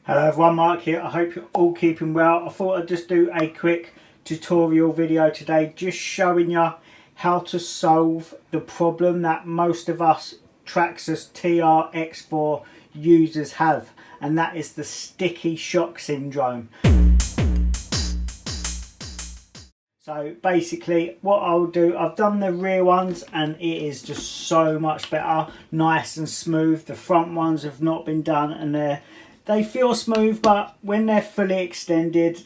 Hello everyone, Mark here. I hope you're all keeping well. I thought I'd just do a quick tutorial video today, just showing you how to solve the problem that most of us traxxas TRX4 users have, and that is the sticky shock syndrome. So basically what I'll do, I've done the rear ones and it is just so much better, nice and smooth. The front ones have not been done and they feel smooth, but when they're fully extended,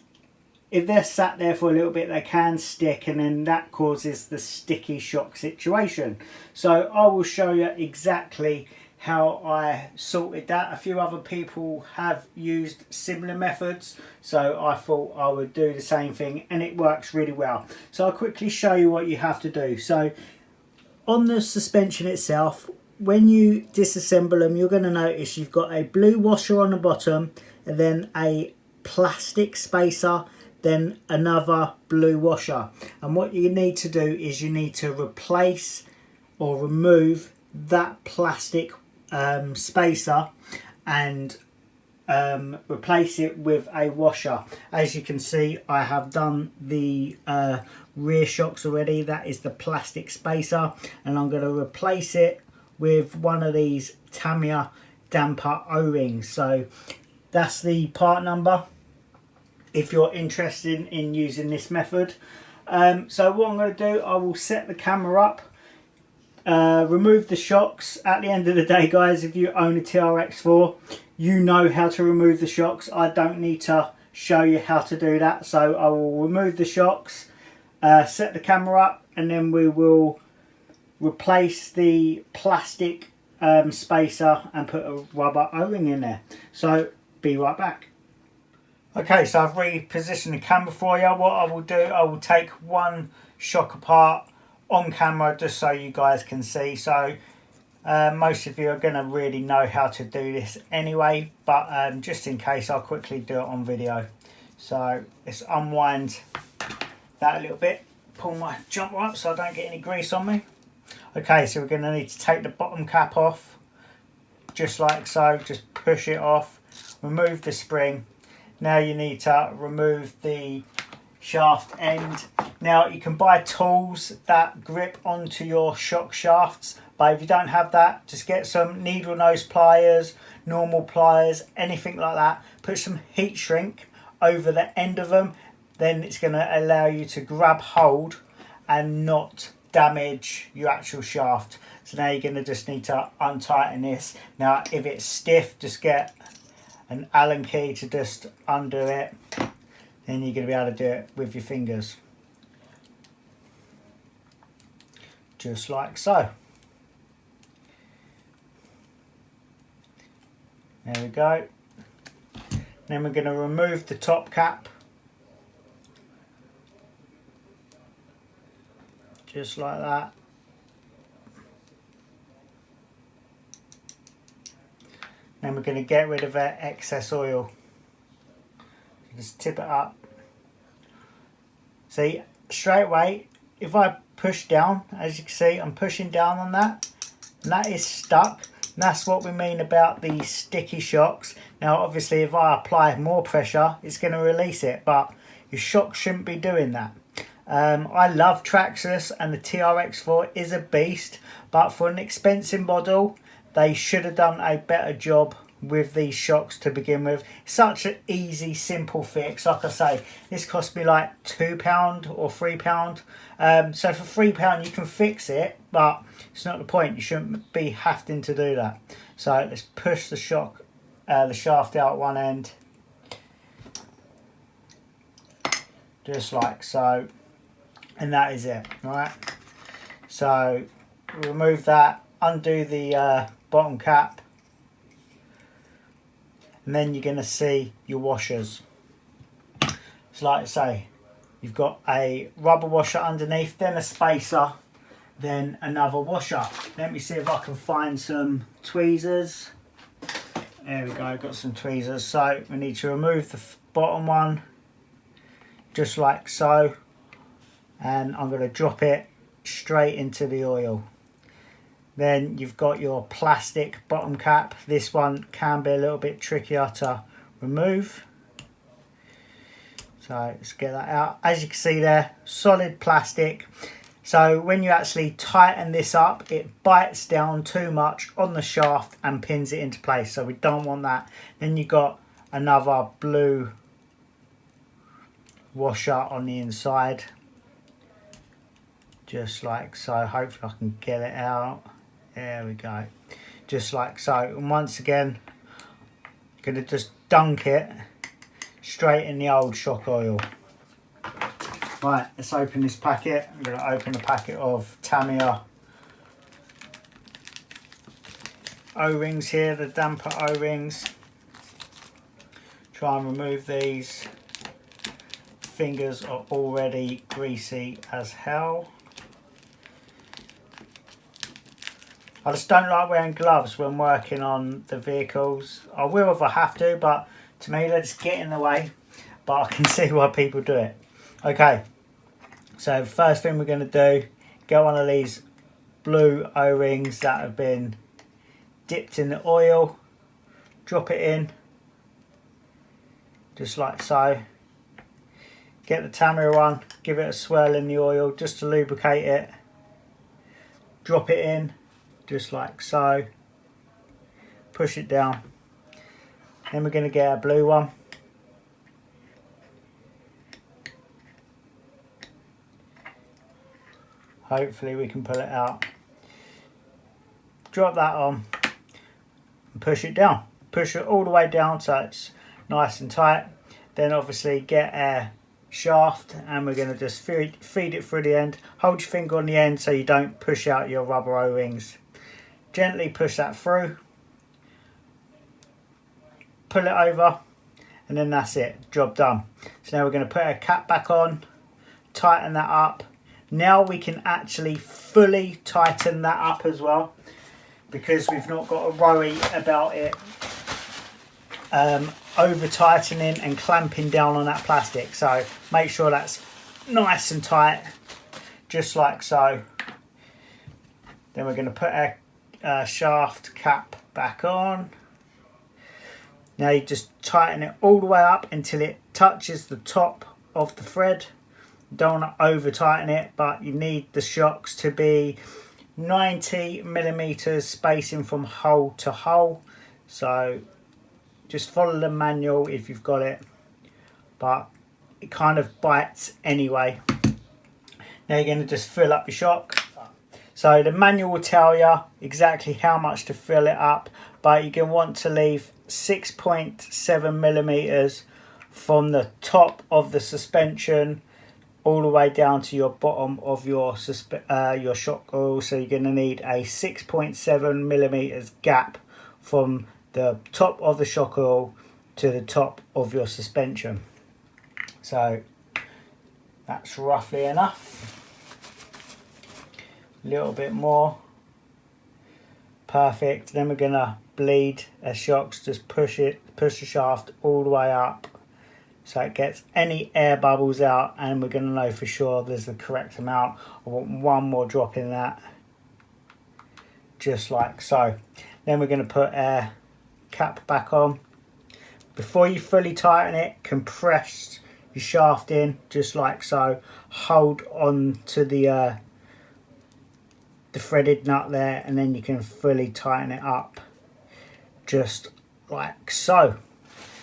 if they're sat there for a little bit, they can stick, and then that causes the sticky shock situation. So I will show you exactly how I sorted that. A few other people have used similar methods, so I thought I would do the same thing, and it works really well. So I'll quickly show you what you have to do. So on the suspension itself, when you disassemble them, you're going to notice you've got a blue washer on the bottom and then a plastic spacer, then another blue washer. And what you need to do is you need to replace or remove that plastic spacer and replace it with a washer. As you can see, I have done the rear shocks already. That is the plastic spacer, and I'm going to replace it with one of these Tamiya damper O-rings. So that's the part number if you're interested in using this method. So what I'm going to do, I will set the camera up, remove the shocks. At the end of the day, guys, if you own a TRX4, you know how to remove the shocks. I don't need to show you how to do that. So I will remove the shocks, set the camera up, and then we will replace the plastic spacer and put a rubber O-ring in there. So be right back. Okay, so I've repositioned the camera for you. What I will do, I will take one shock apart on camera just so you guys can see. So most of you are going to really know how to do this anyway, but just in case, I'll quickly do it on video. So let's unwind that a little bit, pull my jumper up so I don't get any grease on me. Okay, so we're going to need to take the bottom cap off, just like so. Just push it off, remove the spring. Now you need to remove the shaft end. Now you can buy tools that grip onto your shock shafts, but if you don't have that, just get some needle nose pliers, normal pliers, anything like that. Put some heat shrink over the end of them, then it's going to allow you to grab hold and not damage your actual shaft. So now you're going to just need to untighten this. Now if it's stiff, just get an Allen key to just undo it, then you're going to be able to do it with your fingers, just like so. There we go. Then we're going to remove the top cap, just like that. Then we're going to get rid of that excess oil. Just tip it up. See, straight away, if I push down, as you can see, I'm pushing down on that, and that is stuck. And that's what we mean about the sticky shocks. Now, obviously, if I apply more pressure, it's going to release it, but your shock shouldn't be doing that. I love traxxas, and the TRX4 is a beast, but for an expensive model, they should have done a better job with these shocks to begin with. Such an easy, simple fix. Like I say, this cost me like £2 or £3. So for £3 you can fix it, but it's not the point. You shouldn't be having to do that. So let's push the shaft out one end, just like so, and that is it. All right. So remove that, undo the bottom cap, and then you're going to see your washers. So like I say, you've got a rubber washer underneath, then a spacer, then another washer. Let me see if I can find some tweezers. There we go, I've got some tweezers. So we need to remove the bottom one, just like so, and I'm going to drop it straight into the oil. Then you've got your plastic bottom cap. This one can be a little bit trickier to remove. So let's get that out. As you can see there, solid plastic. So when you actually tighten this up, it bites down too much on the shaft and pins it into place. So we don't want that. Then you've got another blue washer on the inside. Just like so. Hopefully I can get it out. There we go. Just like so. And once again, I'm going to just dunk it straight in the old shock oil. Right, let's open this packet. I'm going to open a packet of Tamiya O-rings here, the damper O-rings. Try and remove these. Fingers are already greasy as hell. I just don't like wearing gloves when working on the vehicles. I will if I have to, but to me they just get in the way. But I can see why people do it. Okay, so first thing we're going to do, get one of these blue O-rings that have been dipped in the oil, drop it in, just like so. Get the Tamiya one, give it a swirl in the oil just to lubricate it, drop it in, just like so, push it down. Then we're going to get a blue one. Hopefully we can pull it out. Drop that on and push it down. Push it all the way down so it's nice and tight. Then obviously get a shaft and we're going to just feed it through the end. Hold your finger on the end so you don't push out your rubber O-rings. Gently push that through. Pull it over and then that's it. Job done. So now we're going to put a cap back on, tighten that up. Now we can actually fully tighten that up as well, because we've not got to worry about it over tightening and clamping down on that plastic. So make sure that's nice and tight, just like so. Then we're going to put a shaft cap back on. Now you just tighten it all the way up until it touches the top of the thread. Don't want to over tighten it, but you need the shocks to be 90 millimeters spacing from hole to hole. So just follow the manual if you've got it, but it kind of bites anyway. Now you're going to just fill up your shock. So the manual will tell you exactly how much to fill it up, but you're going to want to leave 6.7 millimeters from the top of the suspension all the way down to your bottom of your shock oil. So you're going to need a 6.7 millimeters gap from the top of the shock oil to the top of your suspension. So that's roughly enough. A little bit more. Perfect. Then we're going to bleed our shocks. Just push the shaft all the way up so it gets any air bubbles out, and we're going to know for sure there's the correct amount. I want one more drop in that, just like so. Then we're going to put our cap back on. Before you fully tighten it, compress your shaft in, just like so. Hold on to the threaded nut there, and then you can fully tighten it up, just like so.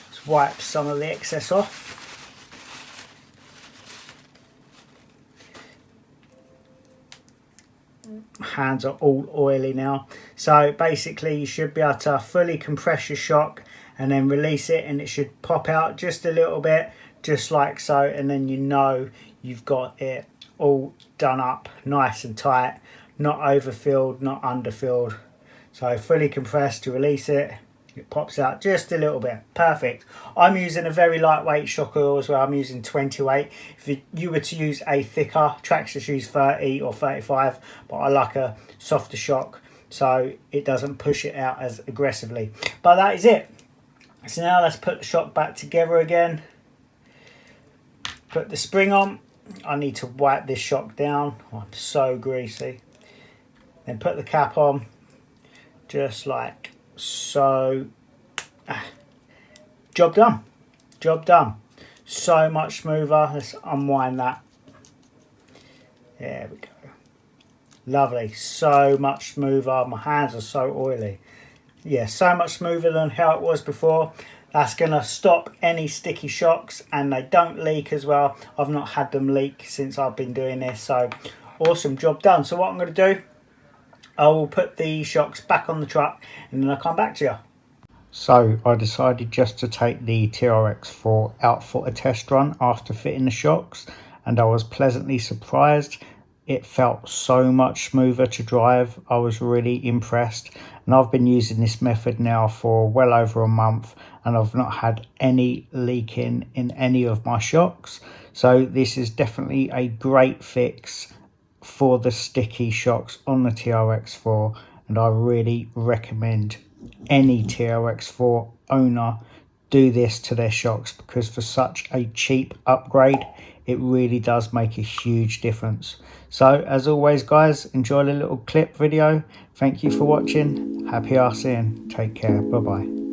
Let's wipe some of the excess off. Hands are all oily now. So basically you should be able to fully compress your shock and then release it, and it should pop out just a little bit, just like so, and then you know you've got it all done up nice and tight, not overfilled, not underfilled. So fully compressed to release it, it pops out just a little bit. Perfect. I'm using a very lightweight shock oil as well. I'm using 20 weight. If you were to use a thicker, Traxxas use 30 or 35, but I like a softer shock so it doesn't push it out as aggressively. But that is it. So now let's put the shock back together again. Put the spring on. I need to wipe this shock down. Oh, I'm so greasy. Then put the cap on, just like so. job done. Job done. So much smoother. Let's unwind that. There we go. Lovely. So much smoother. My hands are so oily. Yeah, so much smoother than how it was before. That's going to stop any sticky shocks, and they don't leak as well. I've not had them leak since I've been doing this, so awesome, job done. So what I'm going to do, I will put the shocks back on the truck and then I'll come back to you. So I decided just to take the TRX4 out for a test run after fitting the shocks, and I was pleasantly surprised. It felt so much smoother to drive. I was really impressed, and I've been using this method now for well over a month, and I've not had any leaking in any of my shocks. So this is definitely a great fix for the sticky shocks on the TRX4, and I really recommend any TRX4 owner do this to their shocks, because for such a cheap upgrade it really does make a huge difference. So as always guys, enjoy the little clip video. Thank you for watching. Happy RCing. Take care. Bye bye.